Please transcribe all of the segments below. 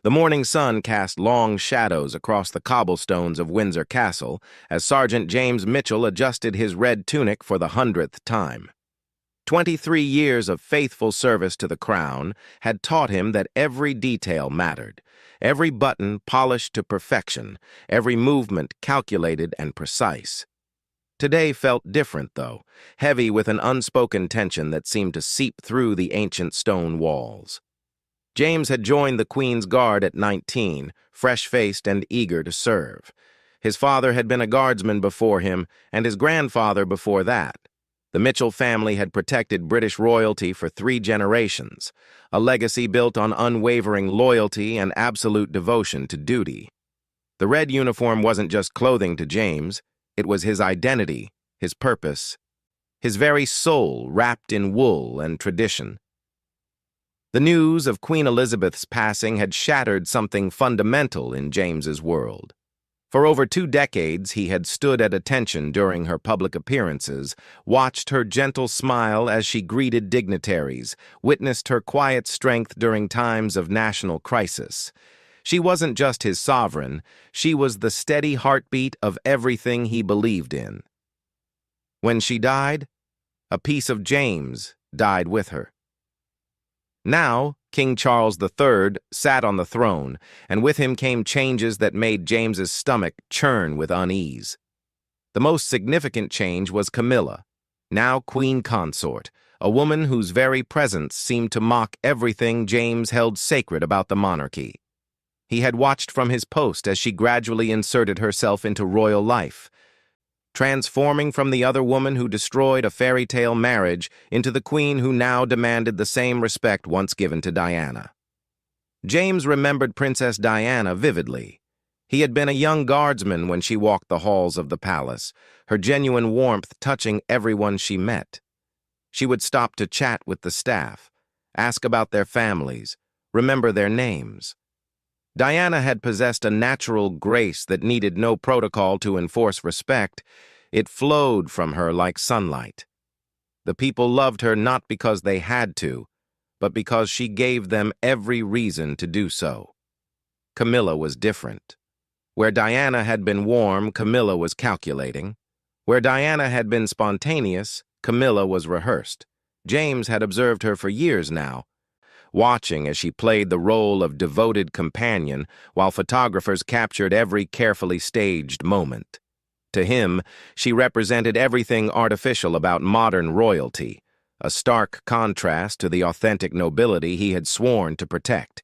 The morning sun cast long shadows across the cobblestones of Windsor Castle as Sergeant James Mitchell adjusted his red tunic for the 100th time. 23 years of faithful service to the crown had taught him that every detail mattered, every button polished to perfection, every movement calculated and precise. Today felt different, though, heavy with an unspoken tension that seemed to seep through the ancient stone walls. James had joined the Queen's Guard at 19, fresh-faced and eager to serve. His father had been a guardsman before him, and his grandfather before that. The Mitchell family had protected British royalty for 3 generations, a legacy built on unwavering loyalty and absolute devotion to duty. The red uniform wasn't just clothing to James, it was his identity, his purpose, his very soul wrapped in wool and tradition. The news of Queen Elizabeth's passing had shattered something fundamental in James's world. For over 2 decades, he had stood at attention during her public appearances, watched her gentle smile as she greeted dignitaries, witnessed her quiet strength during times of national crisis. She wasn't just his sovereign, she was the steady heartbeat of everything he believed in. When she died, a piece of James died with her. Now, King Charles III sat on the throne, and with him came changes that made James's stomach churn with unease. The most significant change was Camilla, now Queen Consort, a woman whose very presence seemed to mock everything James held sacred about the monarchy. He had watched from his post as she gradually inserted herself into royal life, transforming from the other woman who destroyed a fairy tale marriage into the queen who now demanded the same respect once given to Diana. James remembered Princess Diana vividly. He had been a young guardsman when she walked the halls of the palace, her genuine warmth touching everyone she met. She would stop to chat with the staff, ask about their families, remember their names. Diana had possessed a natural grace that needed no protocol to enforce respect. It flowed from her like sunlight. The people loved her not because they had to, but because she gave them every reason to do so. Camilla was different. Where Diana had been warm, Camilla was calculating. Where Diana had been spontaneous, Camilla was rehearsed. James had observed her for years now, watching as she played the role of devoted companion while photographers captured every carefully staged moment. To him, she represented everything artificial about modern royalty, a stark contrast to the authentic nobility he had sworn to protect.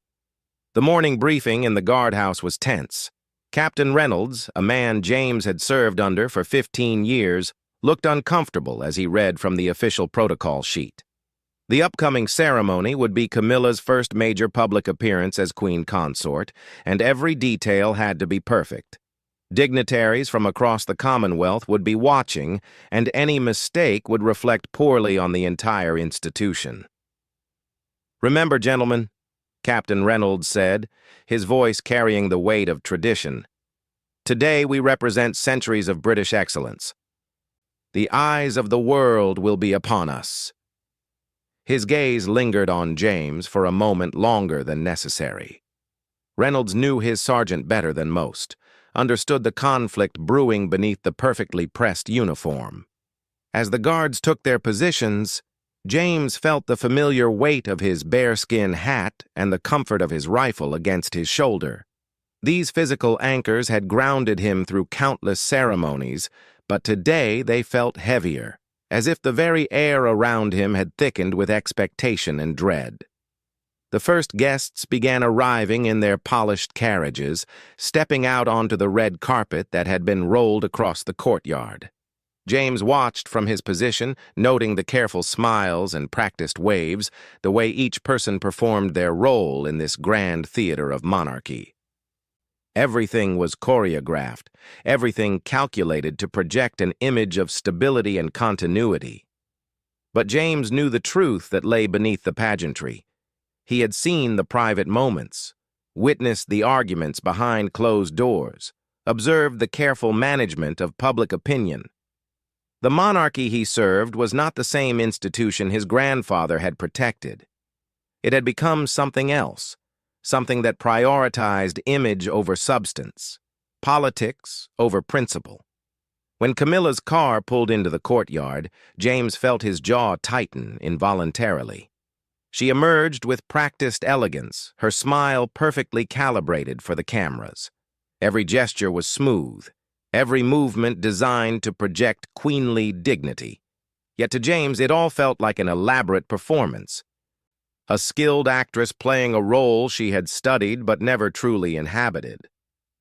The morning briefing in the guardhouse was tense. Captain Reynolds, a man James had served under for 15 years, looked uncomfortable as he read from the official protocol sheet. The upcoming ceremony would be Camilla's first major public appearance as Queen Consort, and every detail had to be perfect. Dignitaries from across the Commonwealth would be watching, and any mistake would reflect poorly on the entire institution. "Remember, gentlemen," Captain Reynolds said, his voice carrying the weight of tradition, "today we represent centuries of British excellence. The eyes of the world will be upon us." His gaze lingered on James for a moment longer than necessary. Reynolds knew his sergeant better than most, understood the conflict brewing beneath the perfectly pressed uniform. As the guards took their positions, James felt the familiar weight of his bearskin hat and the comfort of his rifle against his shoulder. These physical anchors had grounded him through countless ceremonies, but today they felt heavier, as if the very air around him had thickened with expectation and dread. The first guests began arriving in their polished carriages, stepping out onto the red carpet that had been rolled across the courtyard. James watched from his position, noting the careful smiles and practiced waves, the way each person performed their role in this grand theater of monarchy. Everything was choreographed, everything calculated to project an image of stability and continuity. But James knew the truth that lay beneath the pageantry. He had seen the private moments, witnessed the arguments behind closed doors, observed the careful management of public opinion. The monarchy he served was not the same institution his grandfather had protected. It had become something else, something that prioritized image over substance, politics over principle. When Camilla's car pulled into the courtyard, James felt his jaw tighten involuntarily. She emerged with practiced elegance, her smile perfectly calibrated for the cameras. Every gesture was smooth, every movement designed to project queenly dignity. Yet to James, it all felt like an elaborate performance. A skilled actress playing a role she had studied but never truly inhabited.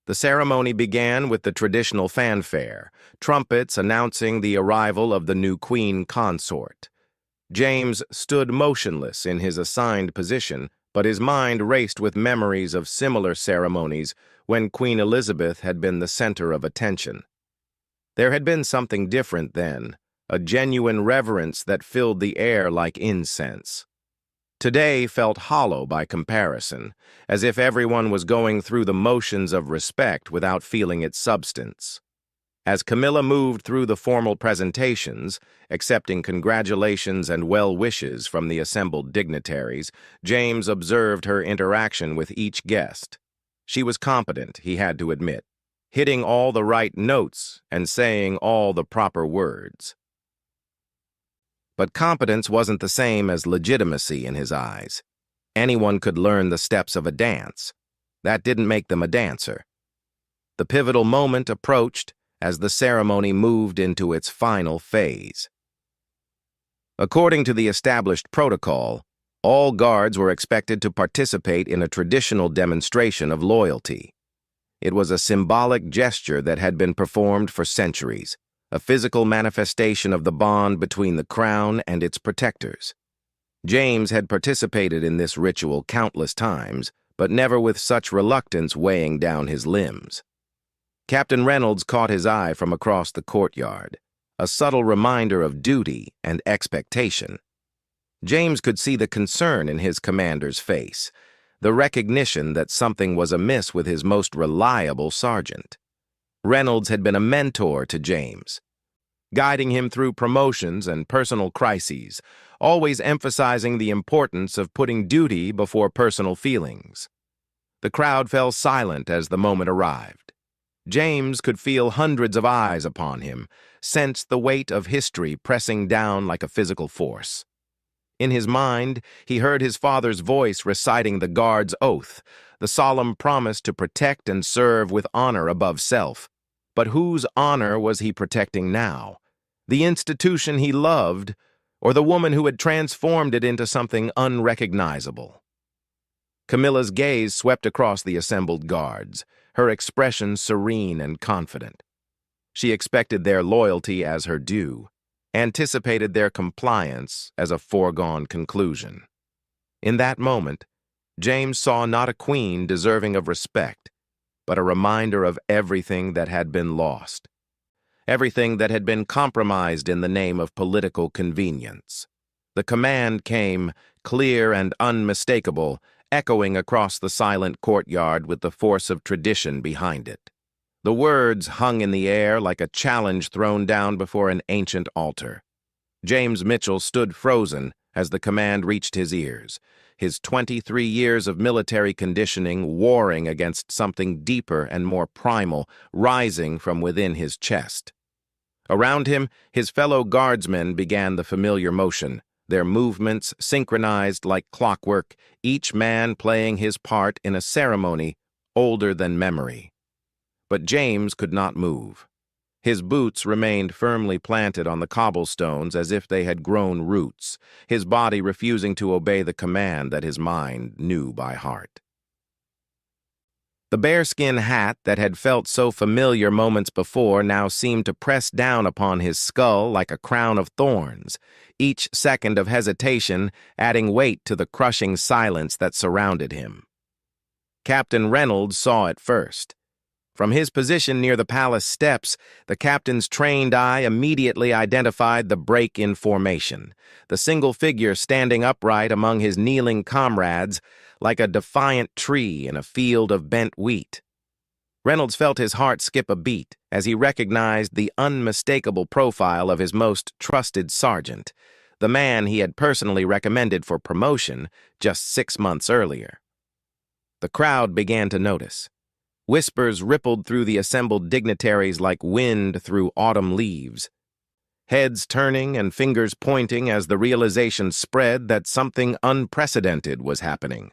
The ceremony began with the traditional fanfare, trumpets announcing the arrival of the new queen consort. James stood motionless in his assigned position, but his mind raced with memories of similar ceremonies when Queen Elizabeth had been the center of attention. There had been something different then, a genuine reverence that filled the air like incense. Today felt hollow by comparison, as if everyone was going through the motions of respect without feeling its substance. As Camilla moved through the formal presentations, accepting congratulations and well wishes from the assembled dignitaries, James observed her interaction with each guest. She was competent, he had to admit, hitting all the right notes and saying all the proper words. But competence wasn't the same as legitimacy in his eyes. Anyone could learn the steps of a dance. That didn't make them a dancer. The pivotal moment approached as the ceremony moved into its final phase. According to the established protocol, all guards were expected to participate in a traditional demonstration of loyalty. It was a symbolic gesture that had been performed for centuries, a physical manifestation of the bond between the crown and its protectors. James had participated in this ritual countless times, but never with such reluctance weighing down his limbs. Captain Reynolds caught his eye from across the courtyard, a subtle reminder of duty and expectation. James could see the concern in his commander's face, the recognition that something was amiss with his most reliable sergeant. Reynolds had been a mentor to James, guiding him through promotions and personal crises, always emphasizing the importance of putting duty before personal feelings. The crowd fell silent as the moment arrived. James could feel hundreds of eyes upon him, sensed the weight of history pressing down like a physical force. In his mind, he heard his father's voice reciting the guard's oath, the solemn promise to protect and serve with honor above self. But whose honor was he protecting now? The institution he loved, or the woman who had transformed it into something unrecognizable? Camilla's gaze swept across the assembled guards, her expression serene and confident. She expected their loyalty as her due, anticipated their compliance as a foregone conclusion. In that moment, James saw not a queen deserving of respect, but a reminder of everything that had been lost, everything that had been compromised in the name of political convenience. The command came, clear and unmistakable, echoing across the silent courtyard with the force of tradition behind it. The words hung in the air like a challenge thrown down before an ancient altar. James Mitchell stood frozen as the command reached his ears, his 23 years of military conditioning warring against something deeper and more primal rising from within his chest. Around him, his fellow guardsmen began the familiar motion, their movements synchronized like clockwork, each man playing his part in a ceremony older than memory. But James could not move. His boots remained firmly planted on the cobblestones as if they had grown roots, his body refusing to obey the command that his mind knew by heart. The bearskin hat that had felt so familiar moments before now seemed to press down upon his skull like a crown of thorns, each second of hesitation adding weight to the crushing silence that surrounded him. Captain Reynolds saw it first. From his position near the palace steps, the captain's trained eye immediately identified the break in formation, the single figure standing upright among his kneeling comrades like a defiant tree in a field of bent wheat. Reynolds felt his heart skip a beat as he recognized the unmistakable profile of his most trusted sergeant, the man he had personally recommended for promotion just 6 months earlier. The crowd began to notice. Whispers rippled through the assembled dignitaries like wind through autumn leaves. Heads turning and fingers pointing as the realization spread that something unprecedented was happening.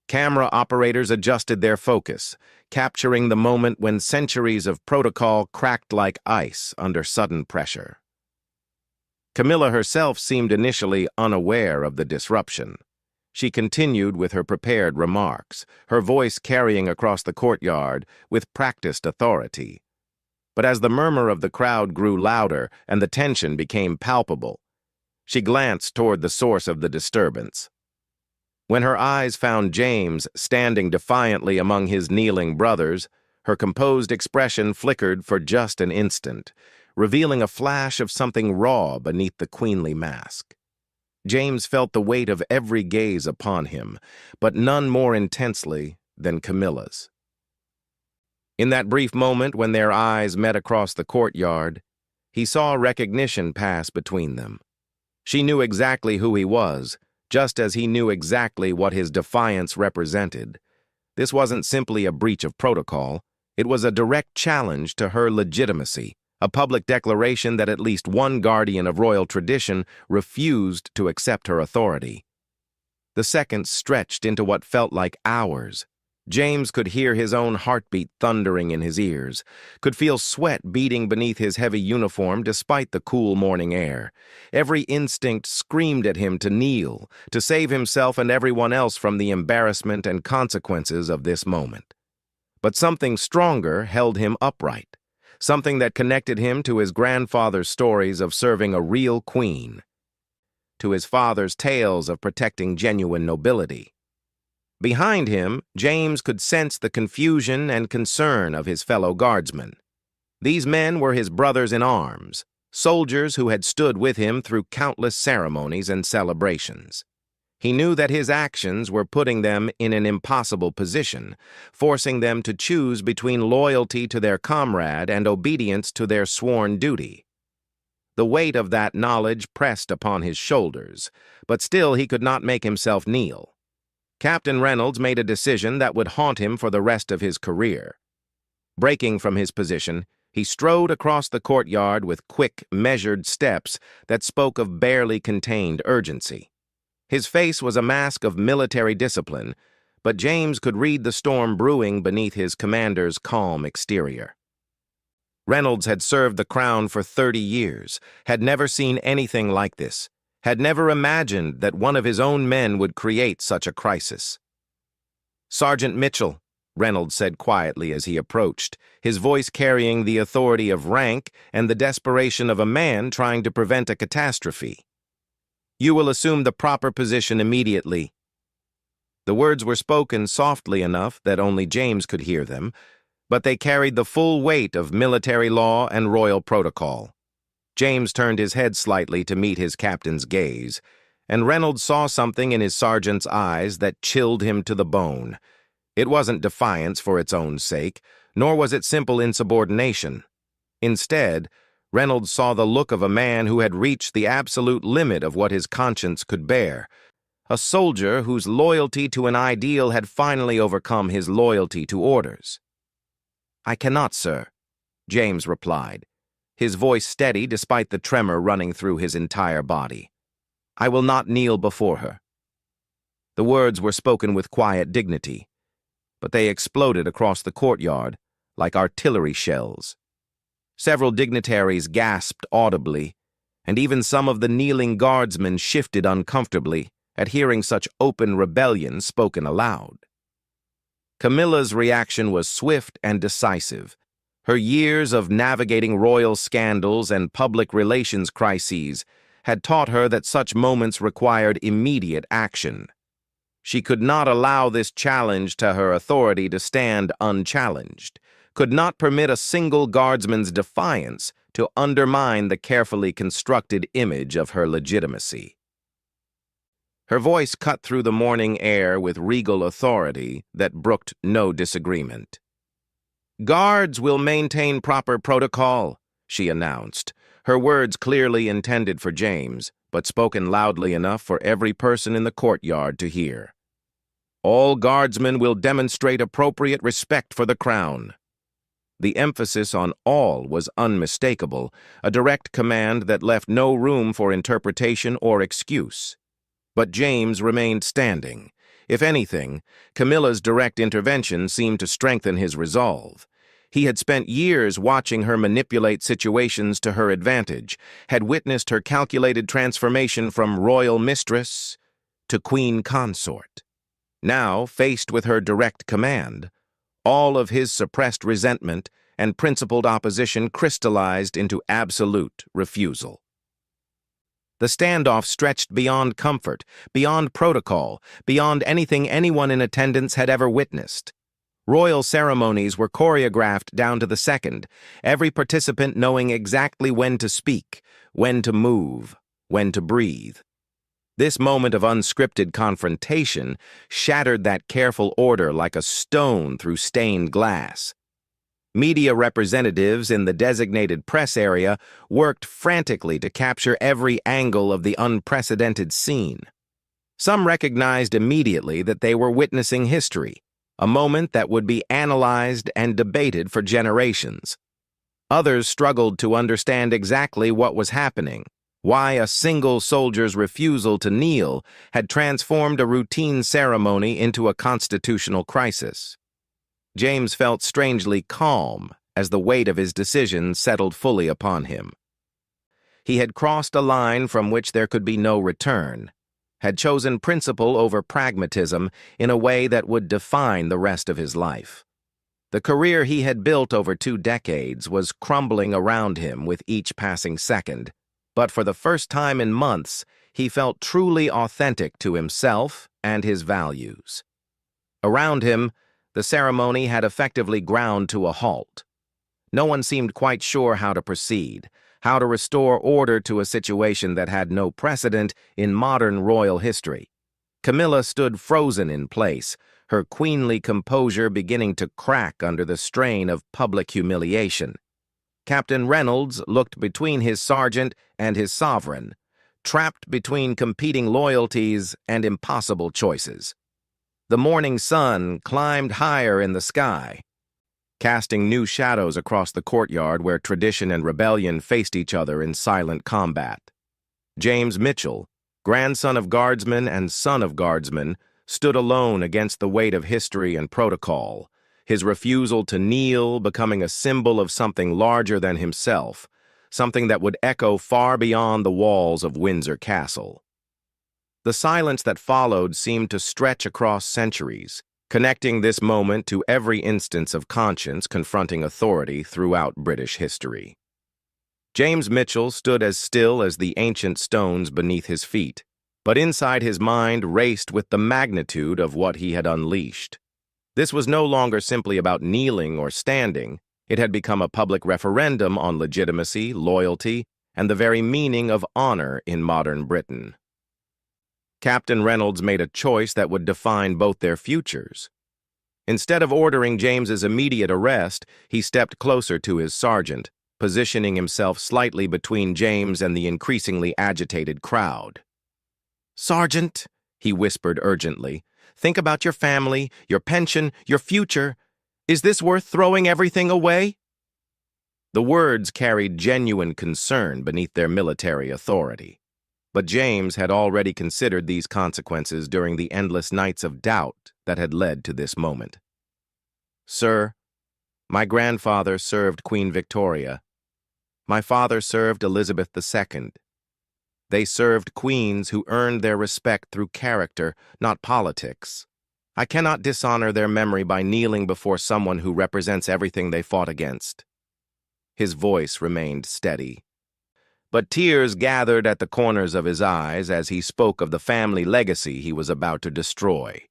Camera operators adjusted their focus, capturing the moment when centuries of protocol cracked like ice under sudden pressure. Camilla herself seemed initially unaware of the disruption. She continued with her prepared remarks, her voice carrying across the courtyard with practiced authority. But as the murmur of the crowd grew louder and the tension became palpable, she glanced toward the source of the disturbance. When her eyes found James standing defiantly among his kneeling brothers, her composed expression flickered for just an instant, revealing a flash of something raw beneath the queenly mask. James felt the weight of every gaze upon him, but none more intensely than Camilla's. In that brief moment when their eyes met across the courtyard, he saw recognition pass between them. She knew exactly who he was, just as he knew exactly what his defiance represented. This wasn't simply a breach of protocol, it was a direct challenge to her legitimacy, a public declaration that at least one guardian of royal tradition refused to accept her authority. The seconds stretched into what felt like hours. James could hear his own heartbeat thundering in his ears, could feel sweat beating beneath his heavy uniform despite the cool morning air. Every instinct screamed at him to kneel, to save himself and everyone else from the embarrassment and consequences of this moment. But something stronger held him upright, something that connected him to his grandfather's stories of serving a real queen, to his father's tales of protecting genuine nobility. Behind him, James could sense the confusion and concern of his fellow guardsmen. These men were his brothers in arms, soldiers who had stood with him through countless ceremonies and celebrations. He knew that his actions were putting them in an impossible position, forcing them to choose between loyalty to their comrade and obedience to their sworn duty. The weight of that knowledge pressed upon his shoulders, but still he could not make himself kneel. Captain Reynolds made a decision that would haunt him for the rest of his career. Breaking from his position, he strode across the courtyard with quick, measured steps that spoke of barely contained urgency. His face was a mask of military discipline, but James could read the storm brewing beneath his commander's calm exterior. Reynolds had served the crown for 30 years, had never seen anything like this, had never imagined that one of his own men would create such a crisis. "Sergeant Mitchell," Reynolds said quietly as he approached, his voice carrying the authority of rank and the desperation of a man trying to prevent a catastrophe. "You will assume the proper position immediately." The words were spoken softly enough that only James could hear them, but they carried the full weight of military law and royal protocol. James turned his head slightly to meet his captain's gaze, and Reynolds saw something in his sergeant's eyes that chilled him to the bone. It wasn't defiance for its own sake, nor was it simple insubordination. Instead, Reynolds saw the look of a man who had reached the absolute limit of what his conscience could bear, a soldier whose loyalty to an ideal had finally overcome his loyalty to orders. "I cannot, sir," James replied, his voice steady despite the tremor running through his entire body. "I will not kneel before her." The words were spoken with quiet dignity, but they exploded across the courtyard like artillery shells. Several dignitaries gasped audibly, and even some of the kneeling guardsmen shifted uncomfortably at hearing such open rebellion spoken aloud. Camilla's reaction was swift and decisive. Her years of navigating royal scandals and public relations crises had taught her that such moments required immediate action. She could not allow this challenge to her authority to stand unchallenged, could not permit a single guardsman's defiance to undermine the carefully constructed image of her legitimacy. Her voice cut through the morning air with regal authority that brooked no disagreement. "Guards will maintain proper protocol," she announced, her words clearly intended for James, but spoken loudly enough for every person in the courtyard to hear. All guardsmen will demonstrate appropriate respect for the crown." The emphasis on all was unmistakable, a direct command that left no room for interpretation or excuse. But James remained standing. If anything, Camilla's direct intervention seemed to strengthen his resolve. He had spent years watching her manipulate situations to her advantage, had witnessed her calculated transformation from royal mistress to queen consort. Now, faced with her direct command, all of his suppressed resentment and principled opposition crystallized into absolute refusal. The standoff stretched beyond comfort, beyond protocol, beyond anything anyone in attendance had ever witnessed. Royal ceremonies were choreographed down to the second, every participant knowing exactly when to speak, when to move, when to breathe. This moment of unscripted confrontation shattered that careful order like a stone through stained glass. Media representatives in the designated press area worked frantically to capture every angle of the unprecedented scene. Some recognized immediately that they were witnessing history, a moment that would be analyzed and debated for generations. Others struggled to understand exactly what was happening, why a single soldier's refusal to kneel had transformed a routine ceremony into a constitutional crisis. James felt strangely calm as the weight of his decision settled fully upon him. He had crossed a line from which there could be no return, had chosen principle over pragmatism in a way that would define the rest of his life. The career he had built over 2 decades was crumbling around him with each passing second, but for the first time in months, he felt truly authentic to himself and his values. Around him, the ceremony had effectively ground to a halt. No one seemed quite sure how to proceed, how to restore order to a situation that had no precedent in modern royal history. Camilla stood frozen in place, her queenly composure beginning to crack under the strain of public humiliation. Captain Reynolds looked between his sergeant and his sovereign, trapped between competing loyalties and impossible choices. The morning sun climbed higher in the sky, casting new shadows across the courtyard where tradition and rebellion faced each other in silent combat. James Mitchell, grandson of guardsmen and son of guardsmen, stood alone against the weight of history and protocol, his refusal to kneel becoming a symbol of something larger than himself, something that would echo far beyond the walls of Windsor Castle. The silence that followed seemed to stretch across centuries, connecting this moment to every instance of conscience confronting authority throughout British history. James Mitchell stood as still as the ancient stones beneath his feet, but inside his mind raced with the magnitude of what he had unleashed. This was no longer simply about kneeling or standing. It had become a public referendum on legitimacy, loyalty, and the very meaning of honor in modern Britain. Captain Reynolds made a choice that would define both their futures. Instead of ordering James's immediate arrest, he stepped closer to his sergeant, positioning himself slightly between James and the increasingly agitated crowd. "Sergeant," he whispered urgently, "think about your family, your pension, your future. Is this worth throwing everything away?" The words carried genuine concern beneath their military authority. But James had already considered these consequences during the endless nights of doubt that had led to this moment. "Sir, my grandfather served Queen Victoria. My father served Elizabeth II. They served queens who earned their respect through character, not politics. I cannot dishonor their memory by kneeling before someone who represents everything they fought against." His voice remained steady, but tears gathered at the corners of his eyes as he spoke of the family legacy he was about to destroy.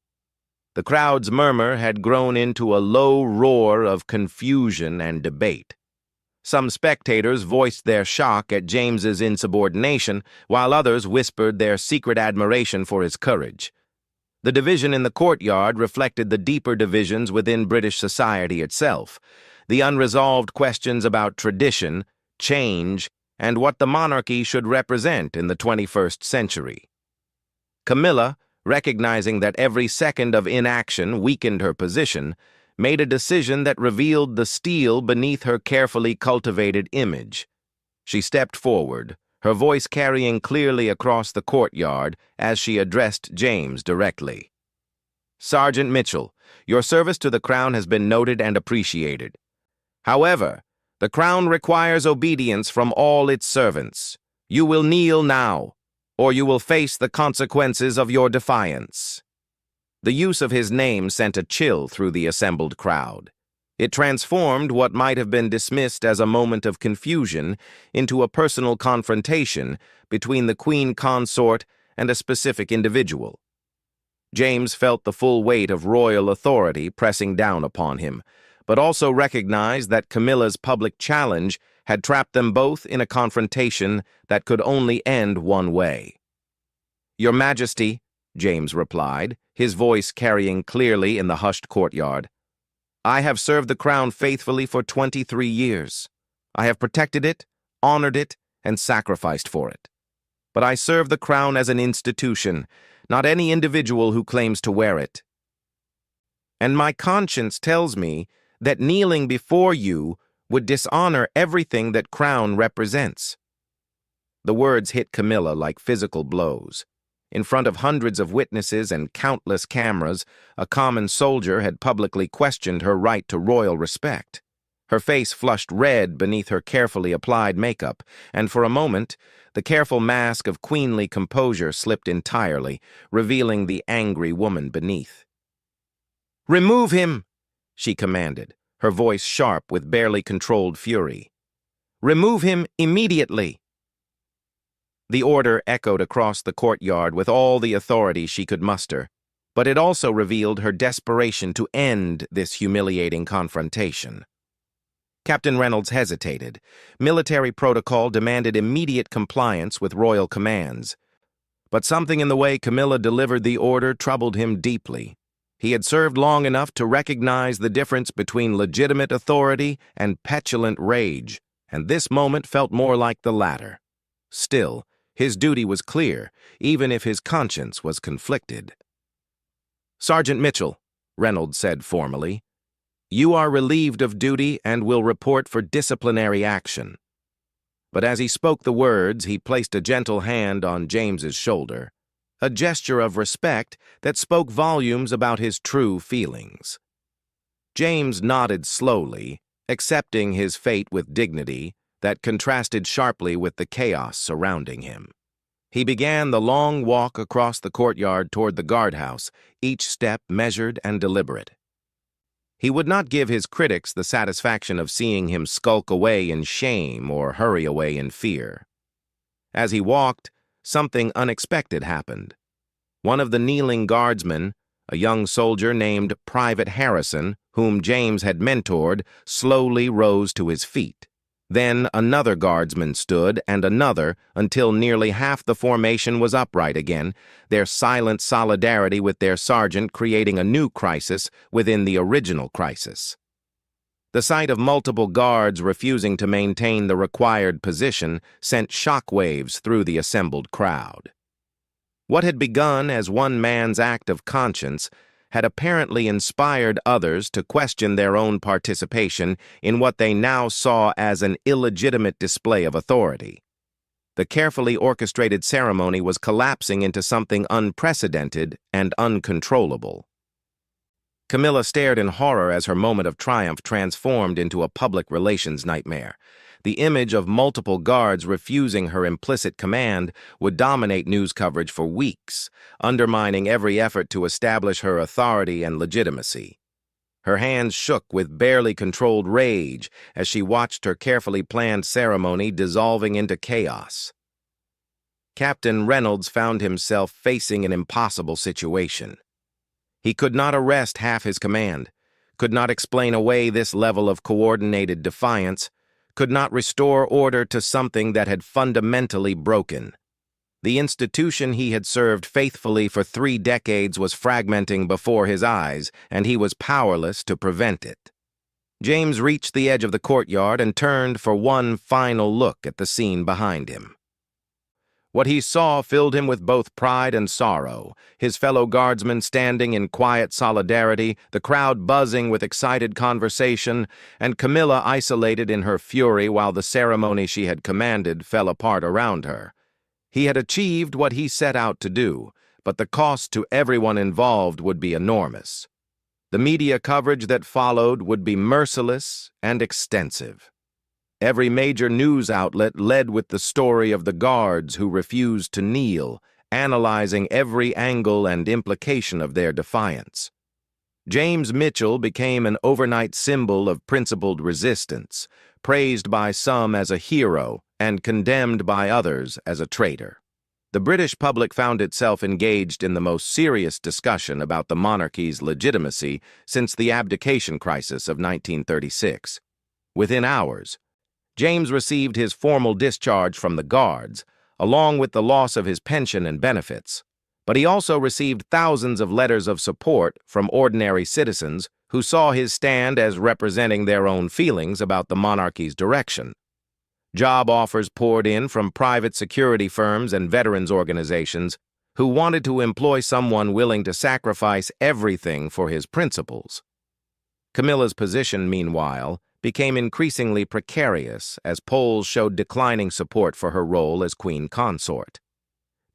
The crowd's murmur had grown into a low roar of confusion and debate. Some spectators voiced their shock at James's insubordination, while others whispered their secret admiration for his courage. The division in the courtyard reflected the deeper divisions within British society itself, the unresolved questions about tradition, change, and what the monarchy should represent in the 21st century. Camilla, recognizing that every second of inaction weakened her position, made a decision that revealed the steel beneath her carefully cultivated image. She stepped forward, her voice carrying clearly across the courtyard as she addressed James directly. "Sergeant Mitchell, your service to the Crown has been noted and appreciated. However, the Crown requires obedience from all its servants. You will kneel now, or you will face the consequences of your defiance." The use of his name sent a chill through the assembled crowd. It transformed what might have been dismissed as a moment of confusion into a personal confrontation between the Queen Consort and a specific individual. James felt the full weight of royal authority pressing down upon him, but also recognized that Camilla's public challenge had trapped them both in a confrontation that could only end one way. "Your Majesty," James replied, his voice carrying clearly in the hushed courtyard, "I have served the Crown faithfully for 23 years. I have protected it, honored it, and sacrificed for it. But I serve the Crown as an institution, not any individual who claims to wear it. And my conscience tells me that kneeling before you would dishonor everything that Crown represents." The words hit Camilla like physical blows. In front of hundreds of witnesses and countless cameras, a common soldier had publicly questioned her right to royal respect. Her face flushed red beneath her carefully applied makeup, and for a moment, the careful mask of queenly composure slipped entirely, revealing the angry woman beneath. "Remove him!" she commanded, her voice sharp with barely controlled fury. "Remove him immediately!" The order echoed across the courtyard with all the authority she could muster, but it also revealed her desperation to end this humiliating confrontation. Captain Reynolds hesitated. Military protocol demanded immediate compliance with royal commands. But something in the way Camilla delivered the order troubled him deeply. He had served long enough to recognize the difference between legitimate authority and petulant rage, and this moment felt more like the latter. Still, his duty was clear, even if his conscience was conflicted. "Sergeant Mitchell," Reynolds said formally, "you are relieved of duty and will report for disciplinary action." But as he spoke the words, he placed a gentle hand on James's shoulder, a gesture of respect that spoke volumes about his true feelings. James nodded slowly, accepting his fate with dignity that contrasted sharply with the chaos surrounding him. He began the long walk across the courtyard toward the guardhouse, each step measured and deliberate. He would not give his critics the satisfaction of seeing him skulk away in shame or hurry away in fear. As he walked, something unexpected happened. One of the kneeling guardsmen, a young soldier named Private Harrison, whom James had mentored, slowly rose to his feet. Then another guardsman stood, and another, until nearly half the formation was upright again, their silent solidarity with their sergeant creating a new crisis within the original crisis. The sight of multiple guards refusing to maintain the required position sent shockwaves through the assembled crowd. What had begun as one man's act of conscience had apparently inspired others to question their own participation in what they now saw as an illegitimate display of authority. The carefully orchestrated ceremony was collapsing into something unprecedented and uncontrollable. Camilla stared in horror as her moment of triumph transformed into a public relations nightmare. The image of multiple guards refusing her implicit command would dominate news coverage for weeks, undermining every effort to establish her authority and legitimacy. Her hands shook with barely controlled rage as she watched her carefully planned ceremony dissolving into chaos. Captain Reynolds found himself facing an impossible situation. He could not arrest half his command, could not explain away this level of coordinated defiance, could not restore order to something that had fundamentally broken. The institution he had served faithfully for 3 decades was fragmenting before his eyes, and he was powerless to prevent it. James reached the edge of the courtyard and turned for one final look at the scene behind him. What he saw filled him with both pride and sorrow, his fellow guardsmen standing in quiet solidarity, the crowd buzzing with excited conversation, and Camilla isolated in her fury while the ceremony she had commanded fell apart around her. He had achieved what he set out to do, but the cost to everyone involved would be enormous. The media coverage that followed would be merciless and extensive. Every major news outlet led with the story of the guards who refused to kneel, analyzing every angle and implication of their defiance. James Mitchell became an overnight symbol of principled resistance, praised by some as a hero and condemned by others as a traitor. The British public found itself engaged in the most serious discussion about the monarchy's legitimacy since the abdication crisis of 1936. Within hours, James received his formal discharge from the Guards, along with the loss of his pension and benefits. But he also received thousands of letters of support from ordinary citizens who saw his stand as representing their own feelings about the monarchy's direction. Job offers poured in from private security firms and veterans organizations who wanted to employ someone willing to sacrifice everything for his principles. Camilla's position, meanwhile, became increasingly precarious as polls showed declining support for her role as queen consort.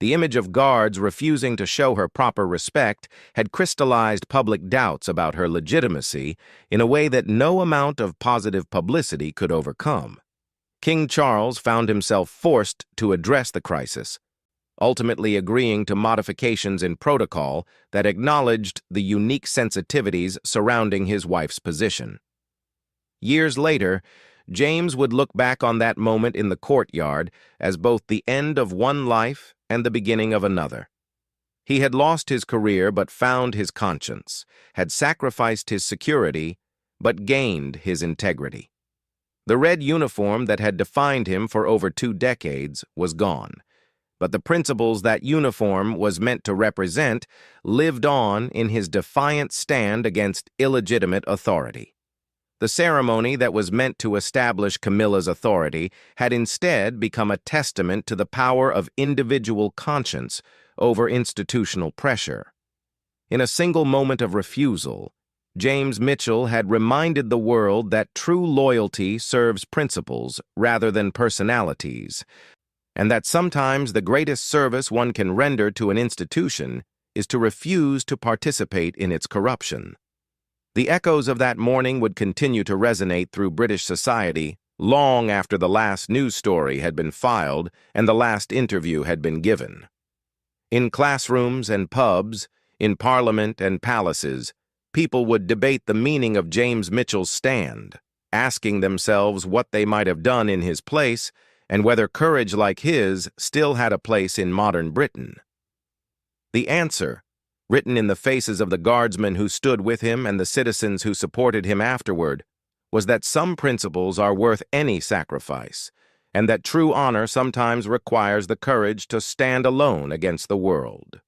The image of guards refusing to show her proper respect had crystallized public doubts about her legitimacy in a way that no amount of positive publicity could overcome. King Charles found himself forced to address the crisis, ultimately agreeing to modifications in protocol that acknowledged the unique sensitivities surrounding his wife's position. Years later, James would look back on that moment in the courtyard as both the end of one life and the beginning of another. He had lost his career but found his conscience, had sacrificed his security but gained his integrity. The red uniform that had defined him for over 2 decades was gone, but the principles that uniform was meant to represent lived on in his defiant stand against illegitimate authority. The ceremony that was meant to establish Camilla's authority had instead become a testament to the power of individual conscience over institutional pressure. In a single moment of refusal, James Mitchell had reminded the world that true loyalty serves principles rather than personalities, and that sometimes the greatest service one can render to an institution is to refuse to participate in its corruption. The echoes of that morning would continue to resonate through British society long after the last news story had been filed and the last interview had been given. In classrooms and pubs, in parliament and palaces, people would debate the meaning of James Mitchell's stand, asking themselves what they might have done in his place and whether courage like his still had a place in modern Britain. The answer, written in the faces of the guardsmen who stood with him and the citizens who supported him afterward, was that some principles are worth any sacrifice, and that true honor sometimes requires the courage to stand alone against the world.